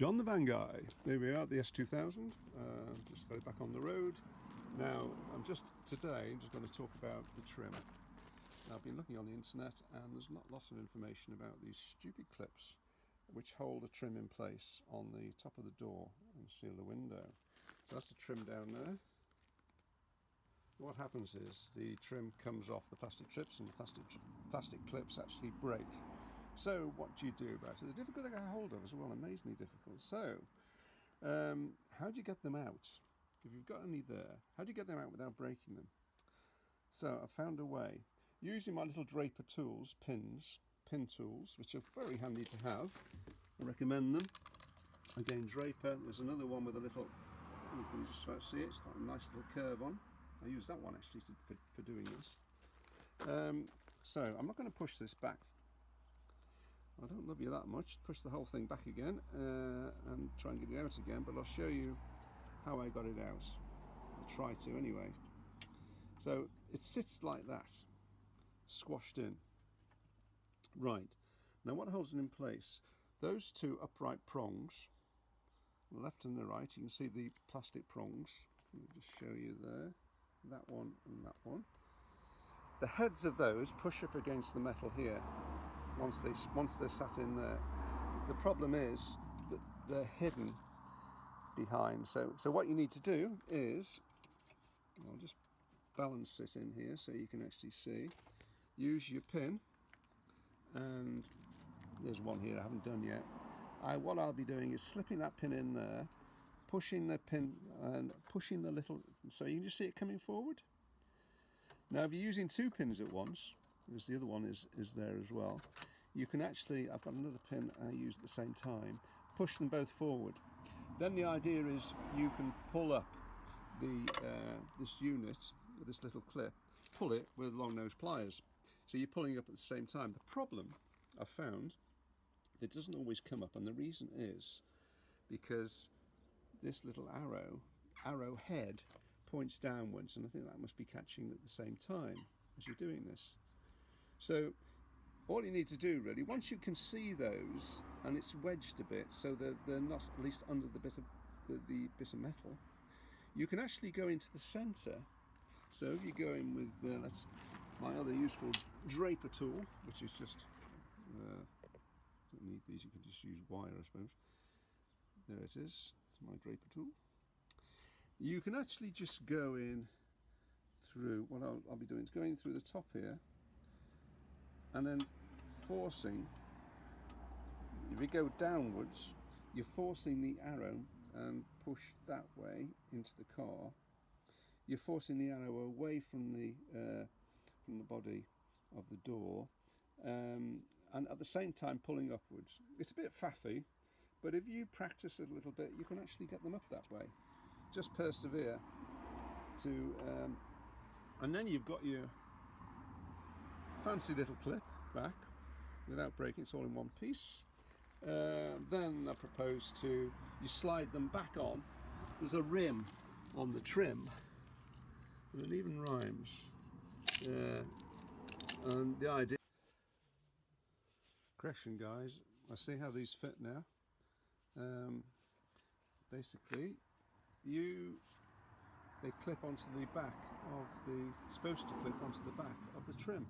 John the van guy. There we are, the S2000. Just got it back on the road. Now, today just going to talk about the trim. Now, I've been looking on the internet and there's not lots of information about these stupid clips which hold a trim in place on the top of the door and seal the window. So that's the trim down there. What happens is the trim comes off the plastic strips and the plastic clips actually break. So what do you do about it? They're difficult to get hold of as well, amazingly difficult. So how do you get them out? If you've got any there, how do you get them out without breaking them? So I found a way. Using my little draper tools, pin tools, which are very handy to have. I recommend them. Again, draper. There's another one with a little, you can just about see it, it's got a nice little curve on. I use that one actually for doing this. So I'm not going to push this back. I don't love you that much. Push the whole thing back again and try and get it out again, but I'll show you how I got it out. I'll try to anyway. So it sits like that, squashed in. Right, now what holds it in place? Those two upright prongs, the left and the right, you can see the plastic prongs. Let me just show you there, that one and that one. The heads of those push up against the metal here once they're sat in there. The problem is that they're hidden behind. So what you need to do is, I'll just balance it in here so you can actually see. Use your pin, and there's one here I haven't done yet. What I'll be doing is slipping that pin in there, pushing the pin and pushing the little, so you can just see it coming forward. Now if you're using two pins at once, because the other one is there as well, you can actually, I've got another pin I use at the same time, push them both forward. Then the idea is you can pull up this unit, this little clip, pull it with long nose pliers. So you're pulling up at the same time. The problem I've found, it doesn't always come up, and the reason is because this little arrow head points downwards, and I think that must be catching at the same time as you're doing this. So all you need to do really, once you can see those and it's wedged a bit so they're not at least under the bit of metal, you can actually go into the center. So if you go in with that's my other useful draper tool, which is just don't need these, you can just use wire, I suppose. There it is, it's my draper tool. You can actually just go in through, what I'll be doing is going through the top here and then forcing, if you go downwards, you're forcing the arrow and push that way into the car. You're forcing the arrow away from the body of the door, and at the same time pulling upwards. It's a bit faffy, but if you practice it a little bit, you can actually get them up that way. Just persevere to, and then you've got your fancy little clip back without breaking. It's all in one piece. Then I propose you slide them back on. There's a rim on the trim, and it even rhymes. And the idea. Correction, guys. I see how these fit now. Basically, they clip onto the back of supposed to clip onto the back of the trim.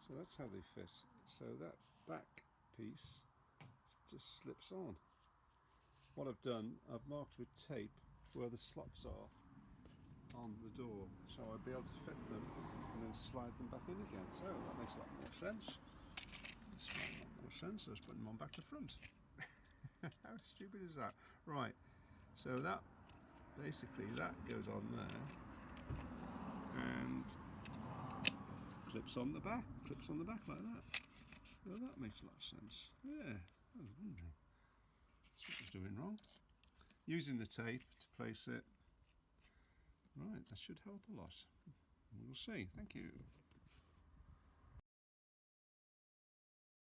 So that's how they fit. So that back piece just slips on. What I've done, I've marked with tape where the slots are on the door, so I'll be able to fit them and then slide them back in again. So that makes a lot more sense. This makes a lot more sense. I was putting them on back to front. How stupid is that? Right, so that basically that goes on there and clips on the back like that. Well, that makes a lot of sense. Yeah, I was wondering. That's what I was doing wrong. Using the tape to place it. Right, that should help a lot. We'll see. Thank you.